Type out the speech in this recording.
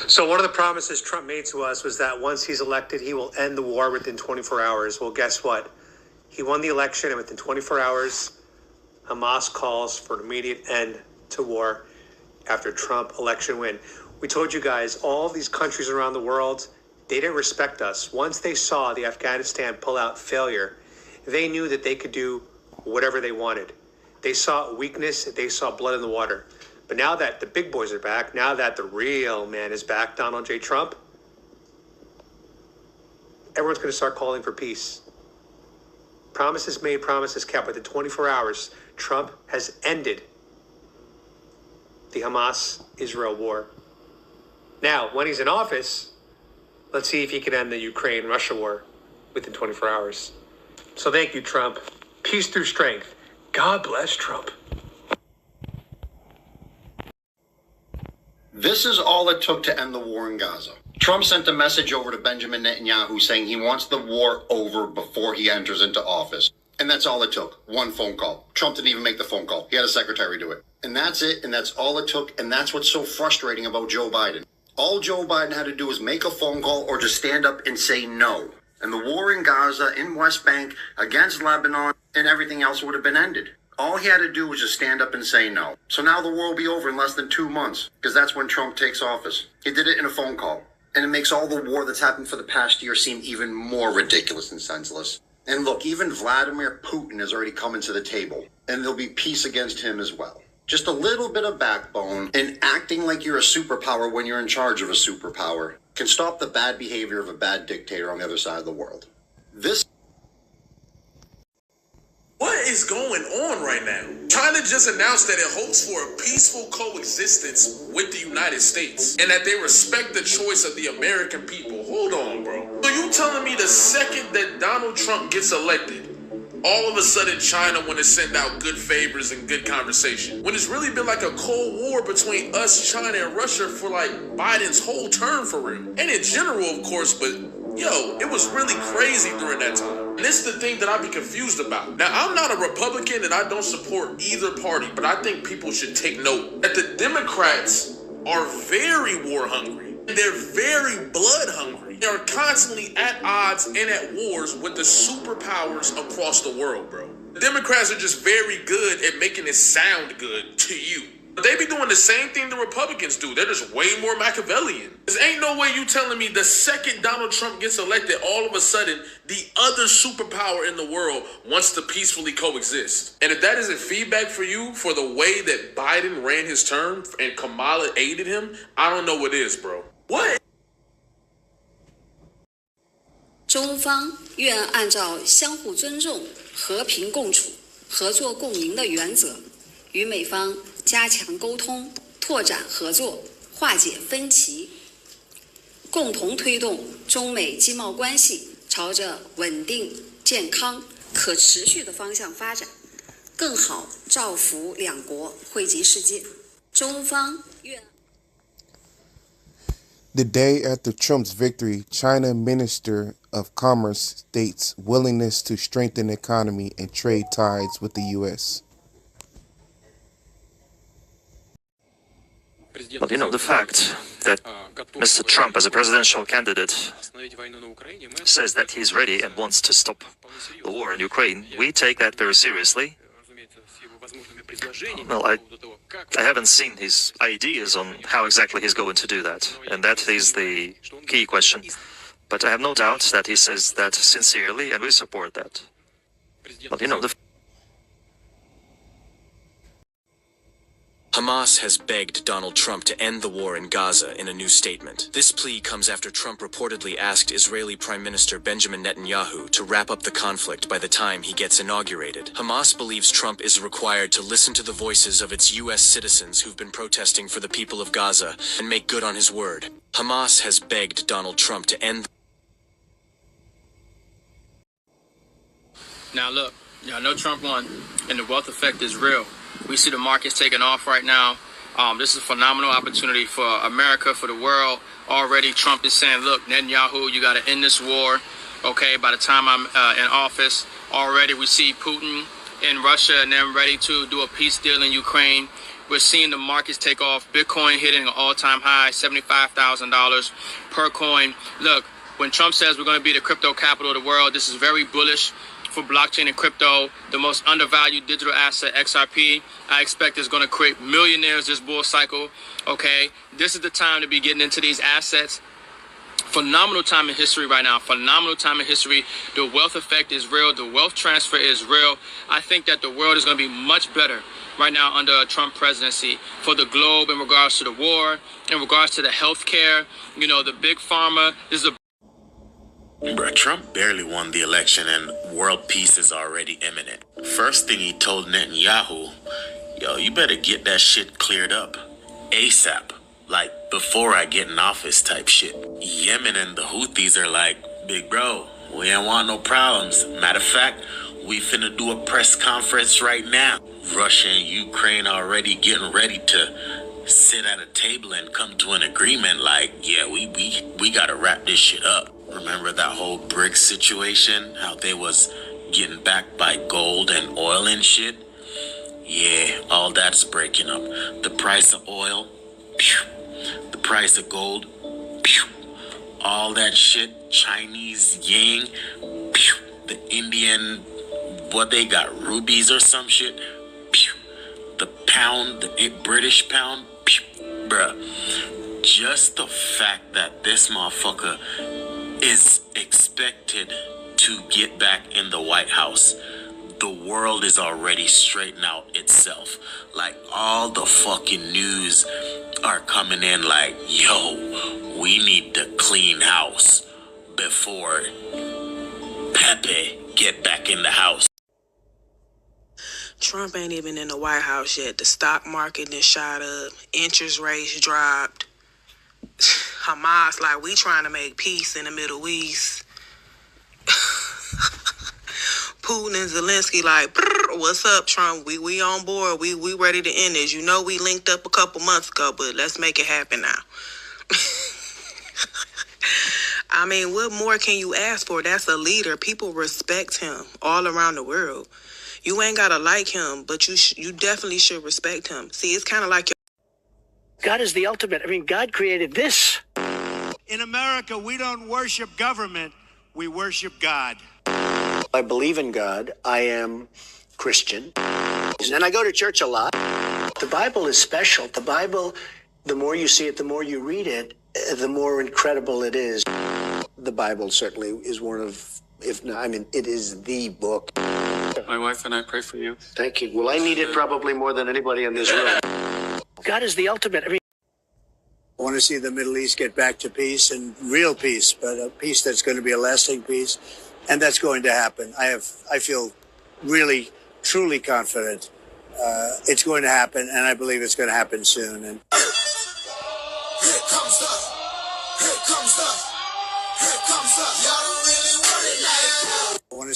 So one of the promises Trump made to us was that once he's elected, he will end the war within 24 hours. Well, guess what? He won the election, and within 24 hours, Hamas calls for an immediate end to war after Trump election win. We told you guys, all these countries around the world, they didn't respect us. Once they saw the Afghanistan pullout failure, they knew that they could do whatever they wanted. They saw weakness, they saw blood in the water. But now that the big boys are back, now that the real man is back, Donald J. Trump, everyone's going to start calling for peace. Promises made, promises kept. Within 24 hours, Trump has ended the Hamas-Israel war. Now, when he's in office, let's see if he can end the Ukraine-Russia war within 24 hours. So thank you, Trump. Peace through strength. God bless Trump. This is all it took to end the war in Gaza. Trump sent a message over to Benjamin Netanyahu saying he wants the war over before he enters into office. And that's all it took. One phone call. Trump didn't even make the phone call. He had a secretary do it. And that's it, and that's all it took, and that's what's so frustrating about Joe Biden. All Joe Biden had to do was make a phone call or just stand up and say no. And the war in Gaza, in West Bank, against Lebanon, and everything else would have been ended. All he had to do was just stand up and say no. So now the war will be over in less than 2 months, because that's when Trump takes office. He did it in a phone call. And it makes all the war that's happened for the past year seem even more ridiculous and senseless. And look, even Vladimir Putin has already come into the table, and there'll be peace against him as well. Just a little bit of backbone and acting like you're a superpower when you're in charge of a superpower can stop the bad behavior of a bad dictator on the other side of the world. What is going on right now? China just announced that it hopes for a peaceful coexistence with the United States and that they respect the choice of the American people. Hold on, bro. So you telling me the second that Donald Trump gets elected, all of a sudden China want to send out good favors and good conversation, when it's really been like a cold war between us, China, and Russia for like Biden's whole term for real. And in general, of course, but yo, it was really crazy during that time. And this is the thing that I be confused about. Now, I'm not a Republican and I don't support either party, but I think people should take note that the Democrats are very war hungry. They're very blood hungry. They are constantly at odds and at wars with the superpowers across the world, bro. The Democrats are just very good at making it sound good to you. But they be doing the same thing the Republicans do. They're just way more Machiavellian. There ain't no way you telling me the second Donald Trump gets elected, all of a sudden, the other superpower in the world wants to peacefully coexist. And if that isn't feedback for you for the way that Biden ran his term and Kamala aided him, I don't know what is, bro. What? 中方愿按照相互尊重、和平共处、合作共赢的原则，与美方加强沟通，拓展合作，化解分歧，共同推动中美经贸关系朝着稳定、健康、可持续的方向发展，更好造福两国，惠及世界。中方愿。The day after Trump's victory, China Minister of Commerce states willingness to strengthen economy and trade ties with the U.S. But you know, the fact that Mr. Trump, as a presidential candidate, says that he's ready and wants to stop the war in Ukraine, we take that very seriously. Well, I haven't seen his ideas on how exactly he's going to do that, and that is the key question. But I have no doubt that he says that sincerely, and we support that. But you know, Hamas has begged Donald Trump to end the war in Gaza in a new statement. This plea comes after Trump reportedly asked Israeli Prime Minister Benjamin Netanyahu to wrap up the conflict by the time he gets inaugurated. Hamas believes Trump is required to listen to the voices of its U.S. citizens who've been protesting for the people of Gaza and make good on his word. Hamas has begged Donald Trump to end. Now look, y'all know Trump won, and the wealth effect is real. We see the markets taking off right now. This is a phenomenal opportunity for America, for the world. Already Trump is saying, look, Netanyahu, you got to end this war. Okay, by the time I'm in office, already we see Putin in Russia and them ready to do a peace deal in Ukraine. We're seeing the markets take off. Bitcoin hitting an all-time high, $75,000 per coin. Look, when Trump says we're going to be the crypto capital of the world, this is very bullish for blockchain and crypto. The most undervalued digital asset, XRP, I expect is going to create millionaires this bull cycle. Okay, this is the time to be getting into these assets. Phenomenal time in history right now. Phenomenal time in history. The wealth effect is real. The wealth transfer is real. I think that the world is going to be much better right now under a Trump presidency for the globe in regards to the war, in regards to the healthcare, you know, the big pharma. This is a Bruh, Trump barely won the election and world peace is already imminent. First thing he told Netanyahu, yo, you better get that shit cleared up ASAP. Like, before I get in office type shit. Yemen and the Houthis are like, big bro, we ain't want no problems. Matter of fact, we finna do a press conference right now. Russia and Ukraine already getting ready to sit at a table and come to an agreement like, yeah, we gotta wrap this shit up. Remember that whole BRICS situation? How they was getting backed by gold and oil and shit? Yeah, all that's breaking up. The price of oil, pew. The price of gold, pew. All that shit, Chinese yang, pew. The Indian, what they got, rubies or some shit, pew. The pound, the British pound, pew. Bruh, just the fact that this motherfucker is expected to get back in the White House, the world is already straightening out itself. Like, all the fucking news are coming in like, yo, we need to clean house before Pepe get back in the house. Trump ain't even in the White House yet. The stock market is shot up. Interest rates dropped. Hamas, like, we trying to make peace in the Middle East. Putin and Zelensky like, what's up, Trump? We on board. We ready to end this. You know we linked up a couple months ago, but let's make it happen now. I mean, what more can you ask for? That's a leader. People respect him all around the world. You ain't gotta like him, but you definitely should respect him. See, it's kind of like God is the ultimate. I mean, God created this. In America, we don't worship government. We worship God. I believe in God. I am Christian. And I go to church a lot. The Bible is special. The Bible, the more you see it, the more you read it, the more incredible it is. The Bible certainly is one of, if not, I mean, it is the book. My wife and I pray for you. Thank you. Well, I need it probably more than anybody in this room. God is the ultimate. I mean, I want to see the Middle East get back to peace and real peace, but a peace that's going to be a lasting peace. And that's going to happen. I feel really, truly confident it's going to happen, and I believe it's going to happen soon. And here comes the, here comes the, here comes the. Y'all don't really want it like. I want to